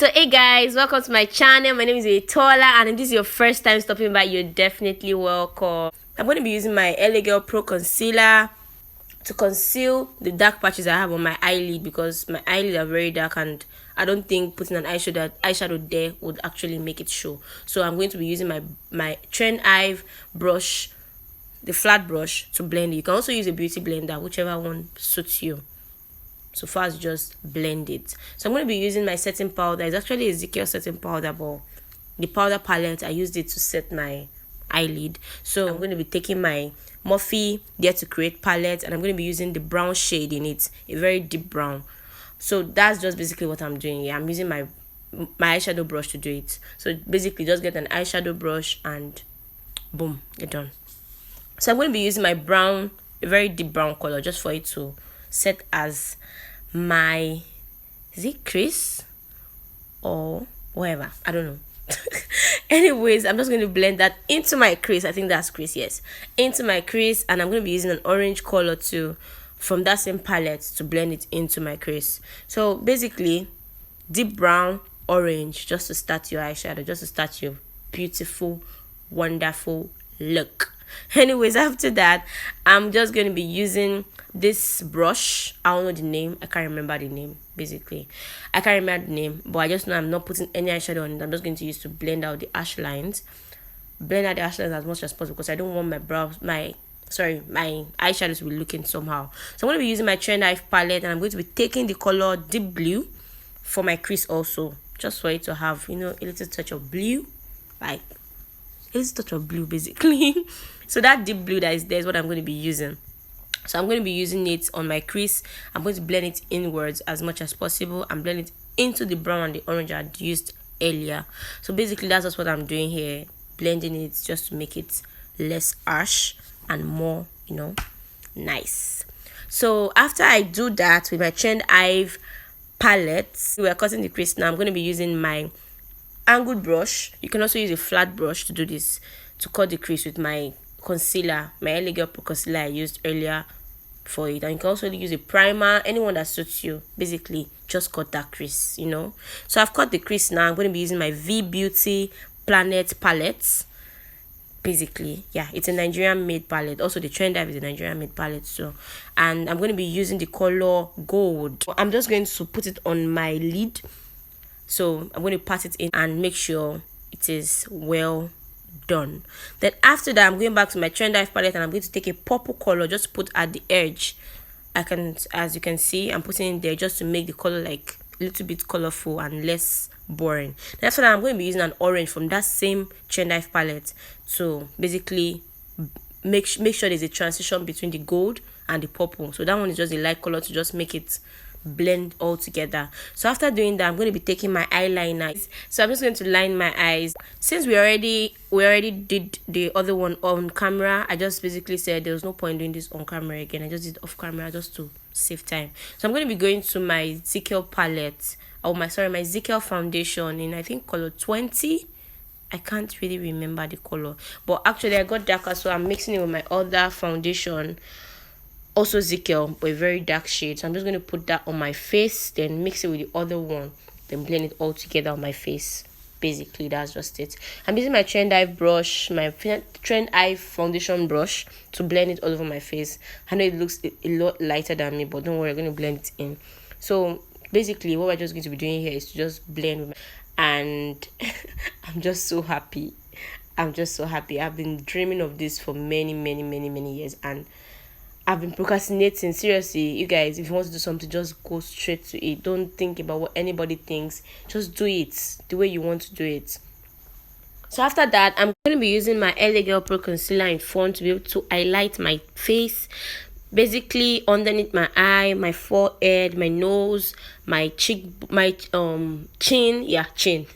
So hey guys, welcome to my channel. My name is Oyetola, and if this is your first time stopping by, you're definitely welcome. I'm going to be using my LA Girl Pro Concealer to conceal the dark patches I have on my eyelid, because my eyelids are very dark and I don't think putting an eyeshadow there would actually make it show. So I'm going to be using my Trend HIVE brush, the flat brush, to blend it. You can also use a beauty blender, whichever one suits you. So far as just blend it. So I'm going to be using my setting powder. It's actually a ZIKEL setting powder, but the powder palette, I used it to set my eyelid. So I'm going to be taking my MORPHE Dare to Create palette, and I'm going to be using the brown shade in it, a very deep brown. So that's just basically what I'm doing here. I'm using my eyeshadow brush to do it. So basically just get an eyeshadow brush and boom, you're done. So I'm going to be using my brown, a very deep brown color, just for it to set as my, is it Crease or whatever, I don't know. Anyways, I'm just going to blend that into my crease. I think that's Crease, yes, into my crease. And I'm going to be using an orange color too from that same palette to blend it into my crease. So basically deep brown, orange, just to start your eyeshadow, just to start your beautiful, wonderful look. Anyways, after that, I'm just going to be using this brush. I don't know the name, I can't remember the name. Basically I can't remember the name, but I just know I'm not putting any eyeshadow on it. I'm just going to use to blend out the ash lines, as much as possible, because I don't want my eyeshadows to be looking somehow. So I'm going to be using my Trend HIVE palette, and I'm going to be taking the color deep blue for my crease also, just for it to have, you know, a little touch of blue, like a little touch of blue basically. So that deep blue that is there is what I'm going to be using. So I'm going to be using it on my crease. I'm going to blend it inwards as much as possible and blend it into the brown and the orange I had used earlier. So basically that's just what I'm doing here, blending it just to make it less harsh and more, you know, nice. So after I do that with my Trend HIVE palette, we are cutting the crease now. I'm going to be using my angled brush. You can also use a flat brush to do this, to cut the crease with my concealer, my LA Girl Pro Concealer I used earlier for it. And you can also use a primer, anyone that suits you. Basically just cut that crease, you know. So I've cut the crease now. I'm going to be using my V Beauty Planet palette. Basically, yeah, it's a Nigerian made palette. Also the Trend HIVE is a Nigerian made palette, so, and I'm going to be using the color gold. I'm just going to put it on my lid. So I'm going to pat it in and make sure it is well done. Then after that, I'm going back to my Trend HIVE palette, and I'm going to take a purple color, just to put at the edge. As you can see, I'm putting it there just to make the color like a little bit colorful and less boring. Then after that, I'm going to be using an orange from that same Trend HIVE palette to basically make sure there's a transition between the gold and the purple. So that one is just a light color to just make it blend all together. So after doing that, I'm going to be taking my eyeliner. So I'm just going to line my eyes. Since we already did the other one on camera, I just basically said there was no point doing this on camera again. I just did off camera just to save time. So I'm going to be going to my ZIKEL palette, or my ZIKEL foundation in, I think, color 20. I can't really remember the color, but actually I got darker, so I'm mixing it with my other foundation, also ZIKEL, but a very dark shade. So I'm just going to put that on my face, then mix it with the other one, then blend it all together on my face. Basically that's just it. I'm using my Trend HIVE brush, my Trend HIVE foundation brush, to blend it all over my face. I know it looks a lot lighter than me, but don't worry, I'm going to blend it in. So basically what we're just going to be doing here is to just blend with my, and I'm just so happy. I've been dreaming of this for many years, and I've been procrastinating. Seriously, you guys, if you want to do something, just go straight to it. Don't think about what anybody thinks. Just do it the way you want to do it. So after that, I'm going to be using my LA Girl Pro Concealer in FAWN to be able to highlight my face, basically underneath my eye, my forehead, my nose, my cheek, my chin. Yeah, chin.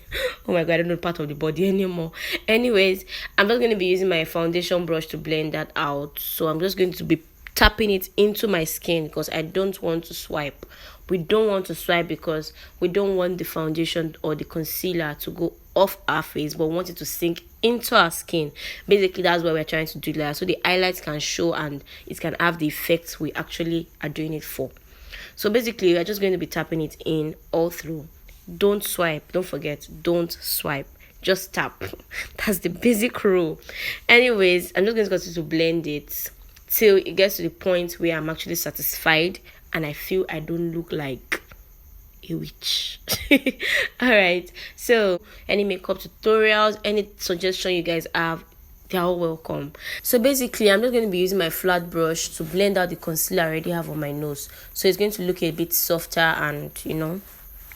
Oh my god, I don't know part of the body anymore. Anyways, I'm just going to be using my foundation brush to blend that out. So I'm just going to be tapping it into my skin, because I don't want to swipe. We don't want to swipe because we don't want the foundation or the concealer to go off our face, but we want it to sink into our skin. Basically that's what we're trying to do there, so the highlights can show and it can have the effects we actually are doing it for. So basically we're just going to be tapping it in all through don't swipe. Don't forget, don't swipe, just tap. That's the basic rule. Anyways, I'm just going to continue to blend it till it gets to the point where I'm actually satisfied and I feel I don't look like a witch. All right, so any makeup tutorials, any suggestion you guys have, they're all welcome. So basically, I'm just going to be using my flat brush to blend out the concealer I already have on my nose, so it's going to look a bit softer, and you know,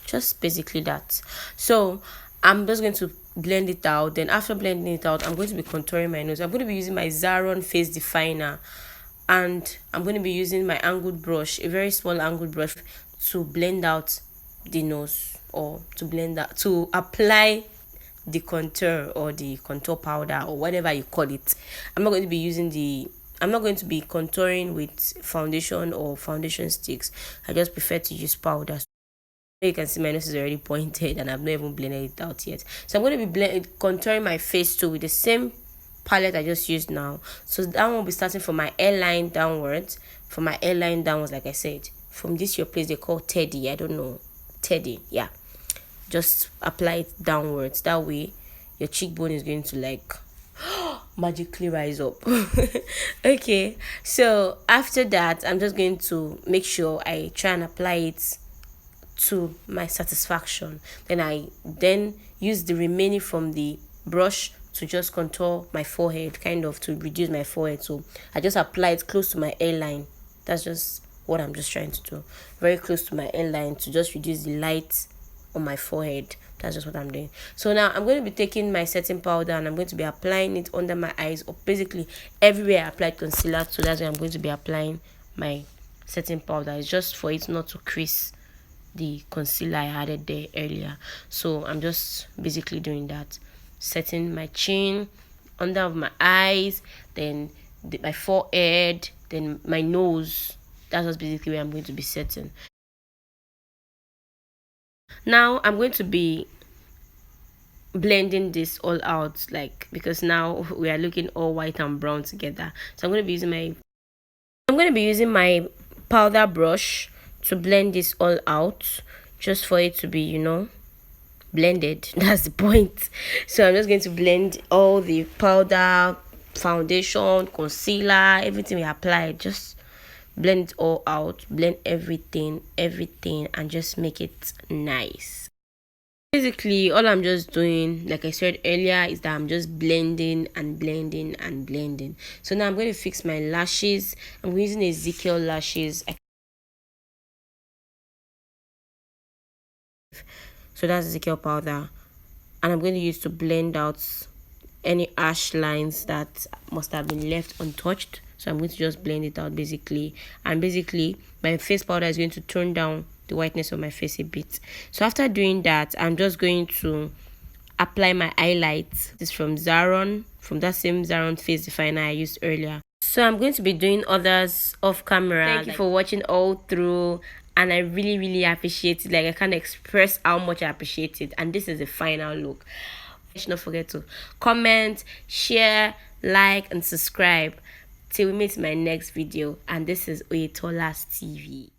just basically that. So I'm just going to blend it out. Then after blending it out, I'm going to be contouring my nose. I'm going to be using my ZARON face definer, and I'm going to be using my angled brush, a very small angled brush, to blend out the nose, or to apply the contour or the contour powder or whatever you call it. I'm not going to be contouring with foundation or foundation sticks. I just prefer to use powder. You can see my nose is already pointed and I've not even blended it out yet. So I'm going to be contouring my face too with the same palette I just used now. So that one will be starting from my hairline downwards. From my hairline downwards, like I said, from this your place they call Teddy. I don't know, Teddy. Yeah, just apply it downwards. That way your cheekbone is going to like magically rise up. Okay, so after that, I'm just going to make sure I try and apply it to my satisfaction. Then I use the remaining from the brush to just contour my forehead, kind of to reduce my forehead. So I just apply it close to my hairline. That's just what I'm just trying to do, very close to my hairline, to just reduce the light on my forehead. That's just what I'm doing. So now I'm going to be taking my setting powder and I'm going to be applying it under my eyes, or basically everywhere I applied concealer. So that's where I'm going to be applying my setting powder. It's just for it not to crease the concealer I added there earlier. So I'm just basically doing that, setting my chin, under of my eyes, then my forehead, then my nose. That's just basically where I'm going to be setting. Now I'm going to be blending this all out, like, because now we are looking all white and brown together. So I'm going to be using my powder brush to blend this all out, just for it to be, you know, blended. That's the point. So I'm just going to blend all the powder, foundation, concealer, everything we applied. Just blend it all out, blend everything, and just make it nice. Basically, all I'm just doing, like I said earlier, is that I'm just blending and blending and blending. So now I'm going to fix my lashes. I'm using a ZIKEL lashes. So that's ZIKEL powder, and I'm going to use to blend out any harsh lines that must have been left untouched. So I'm going to just blend it out basically, and basically my face powder is going to tone down the whiteness of my face a bit. So after doing that, I'm just going to apply my highlight. This is from ZARON, from that same ZARON face definer I used earlier. So I'm going to be doing others off camera. Thank you for watching all through, and I really appreciate it. Like, I can't express how much I appreciate it. And this is the final look. Don't forget to comment, share, like, and subscribe. Till we meet in my next video. And this is Oyetola's TV.